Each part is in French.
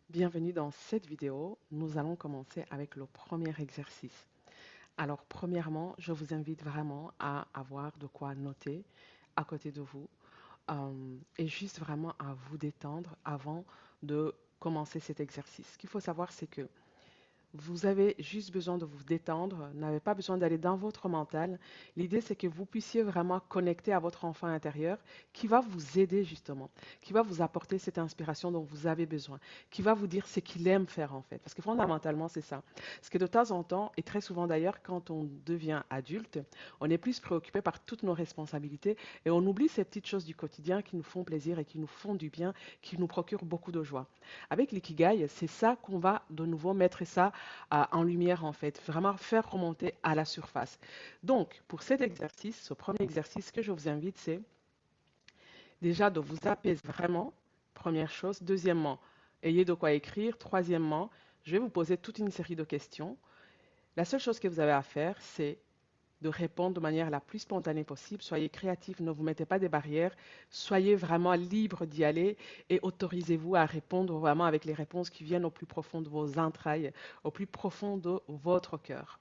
Bienvenue dans cette vidéo. Nous allons commencer avec le premier exercice. Alors, premièrement, je vous invite vraiment à avoir de quoi noter à côté de vous et juste vraiment à vous détendre avant de commencer cet exercice. Ce qu'il faut savoir, c'est que vous avez juste besoin de vous détendre, n'avez pas besoin d'aller dans votre mental. L'idée, c'est que vous puissiez vraiment connecter à votre enfant intérieur qui va vous aider justement, qui va vous apporter cette inspiration dont vous avez besoin, qui va vous dire ce qu'il aime faire en fait. Parce que fondamentalement, c'est ça. Parce que de temps en temps, et très souvent d'ailleurs, quand on devient adulte, on est plus préoccupé par toutes nos responsabilités et on oublie ces petites choses du quotidien qui nous font plaisir et qui nous font du bien, qui nous procurent beaucoup de joie. Avec l'ikigai, c'est ça qu'on va de nouveau mettre ça en lumière en fait, vraiment faire remonter à la surface. Donc, pour cet exercice, ce premier exercice que je vous invite, c'est déjà de vous apaiser vraiment, première chose. Deuxièmement, ayez de quoi écrire. Troisièmement, je vais vous poser toute une série de questions. La seule chose que vous avez à faire, c'est de répondre de manière la plus spontanée possible. Soyez créatif, ne vous mettez pas des barrières. Soyez vraiment libre d'y aller et autorisez-vous à répondre vraiment avec les réponses qui viennent au plus profond de vos entrailles, au plus profond de votre cœur.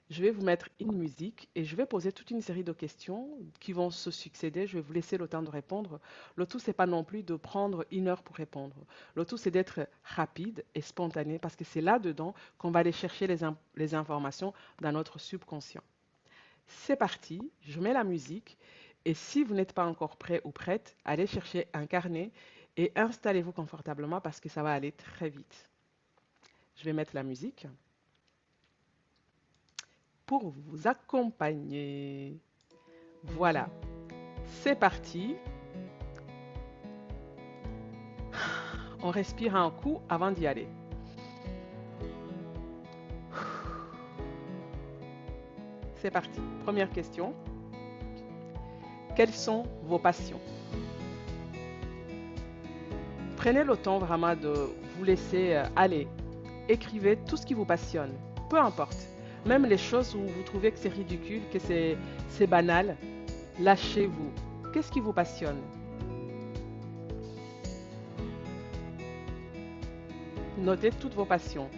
Je vais vous mettre une musique et je vais poser toute une série de questions qui vont se succéder. Je vais vous laisser le temps de répondre. Le tout, c'est pas non plus de prendre 1 heure pour répondre. Le tout, c'est d'être rapide et spontané parce que c'est là-dedans qu'on va aller chercher les informations dans notre subconscient. C'est parti, je mets la musique et si vous n'êtes pas encore prêt ou prête, allez chercher un carnet et installez-vous confortablement parce que ça va aller très vite. Je vais mettre la musique pour vous accompagner. Voilà, c'est parti. On respire un coup avant d'y aller. C'est parti. Première question. Quelles sont vos passions? Prenez le temps vraiment de vous laisser aller. Écrivez tout ce qui vous passionne, peu importe. Même les choses où vous trouvez que c'est ridicule, que c'est banal, lâchez-vous. Qu'est-ce qui vous passionne? Notez toutes vos passions.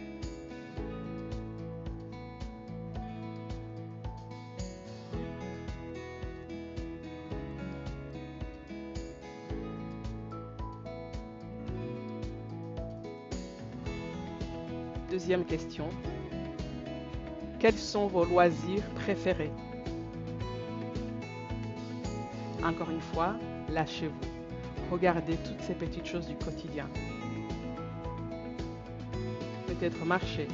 Deuxième question. Quels sont vos loisirs préférés? Encore une fois, lâchez-vous. Regardez toutes ces petites choses du quotidien. Peut-être marcher,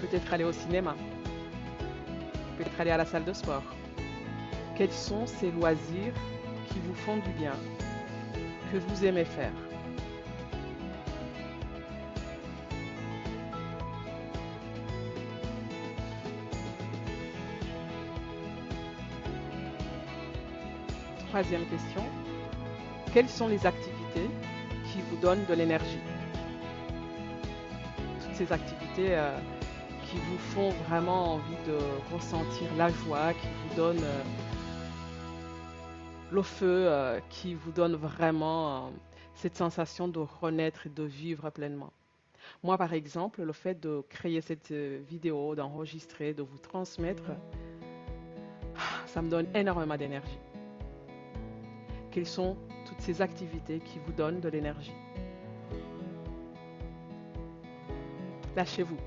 peut-être aller au cinéma, peut-être aller à la salle de sport. Quels sont ces loisirs qui vous font du bien, que vous aimez faire? Troisième question. Quelles sont les activités qui vous donnent de l'énergie? Toutes ces activités qui vous font vraiment envie de ressentir la joie, qui vous donnent le feu, qui vous donnent vraiment cette sensation de renaître et de vivre pleinement. Moi, par exemple, le fait de créer cette vidéo, d'enregistrer, de vous transmettre, ça me donne énormément d'énergie. Quelles sont toutes ces activités qui vous donnent de l'énergie? Lâchez-vous.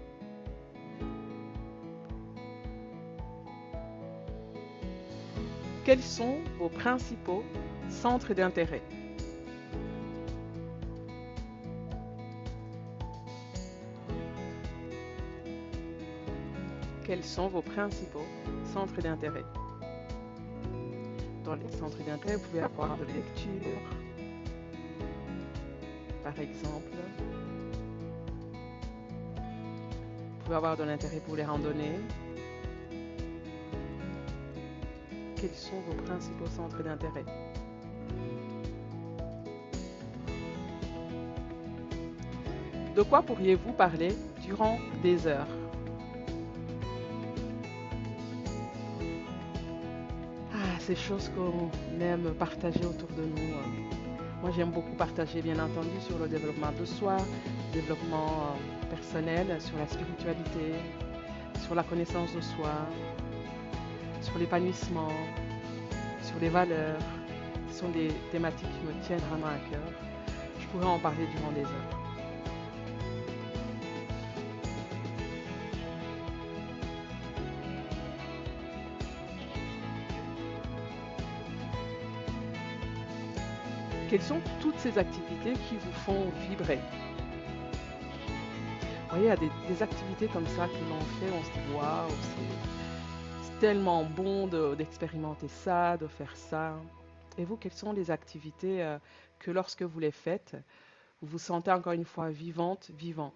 Quels sont vos principaux centres d'intérêt? Quels sont vos principaux centres d'intérêt? Dans les centres d'intérêt, vous pouvez avoir de la lecture, par exemple. Vous pouvez avoir de l'intérêt pour les randonnées. Quels sont vos principaux centres d'intérêt? De quoi pourriez-vous parler durant des heures? Ces choses qu'on aime partager autour de nous. Moi, j'aime beaucoup partager, bien entendu, sur le développement de soi, développement personnel, sur la spiritualité, sur la connaissance de soi, sur l'épanouissement, sur les valeurs. Ce sont des thématiques qui me tiennent vraiment à cœur. Je pourrais en parler durant des heures. Quelles sont toutes ces activités qui vous font vibrer? Vous voyez, il y a des activités comme ça que l'on fait, on se dit waouh, c'est tellement bon d'expérimenter ça, de faire ça. Et vous, quelles sont les activités que lorsque vous les faites, vous vous sentez encore une fois vivante, vivant?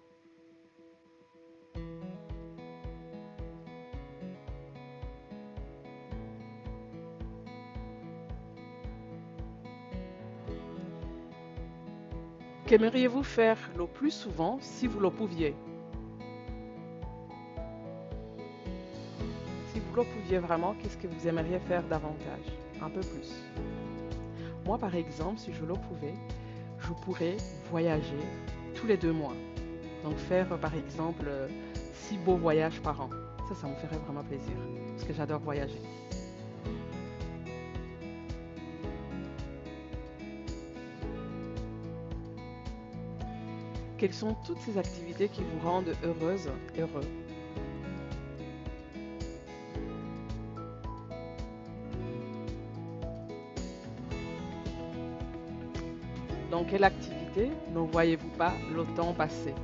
Qu'aimeriez-vous faire le plus souvent si vous le pouviez? Si vous le pouviez vraiment, qu'est-ce que vous aimeriez faire davantage? Un peu plus. Moi, par exemple, si je le pouvais, je pourrais voyager tous les 2 mois. Donc faire, par exemple, 6 beaux voyages par an. Ça me ferait vraiment plaisir, parce que j'adore voyager. Quelles sont toutes ces activités qui vous rendent heureuse, heureux? Dans quelle activité ne voyez-vous pas le temps passer?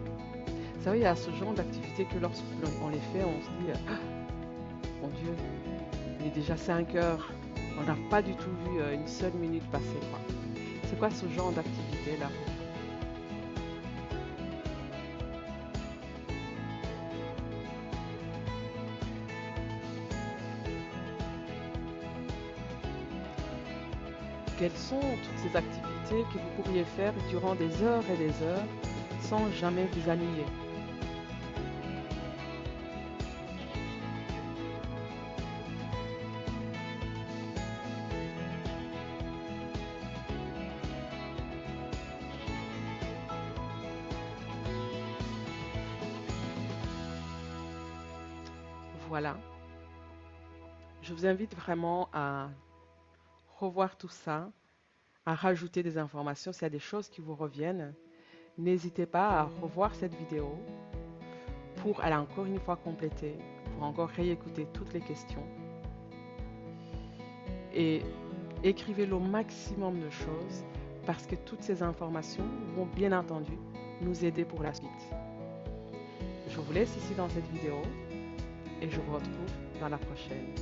Vous savez, il y a ce genre d'activités que lorsqu'on les fait, on se dit, ah, mon Dieu, il est déjà 5 heures. On n'a pas du tout vu une seule minute passer, quoi. C'est quoi ce genre d'activité-là? Quelles sont toutes ces activités que vous pourriez faire durant des heures et des heures sans jamais vous ennuyer? Voilà. Je vous invite vraiment à revoir tout ça, à rajouter des informations s'il y a des choses qui vous reviennent. N'hésitez pas à revoir cette vidéo pour aller encore une fois compléter, pour encore réécouter toutes les questions. Et écrivez le maximum de choses parce que toutes ces informations vont bien entendu nous aider pour la suite. Je vous laisse ici dans cette vidéo et je vous retrouve dans la prochaine.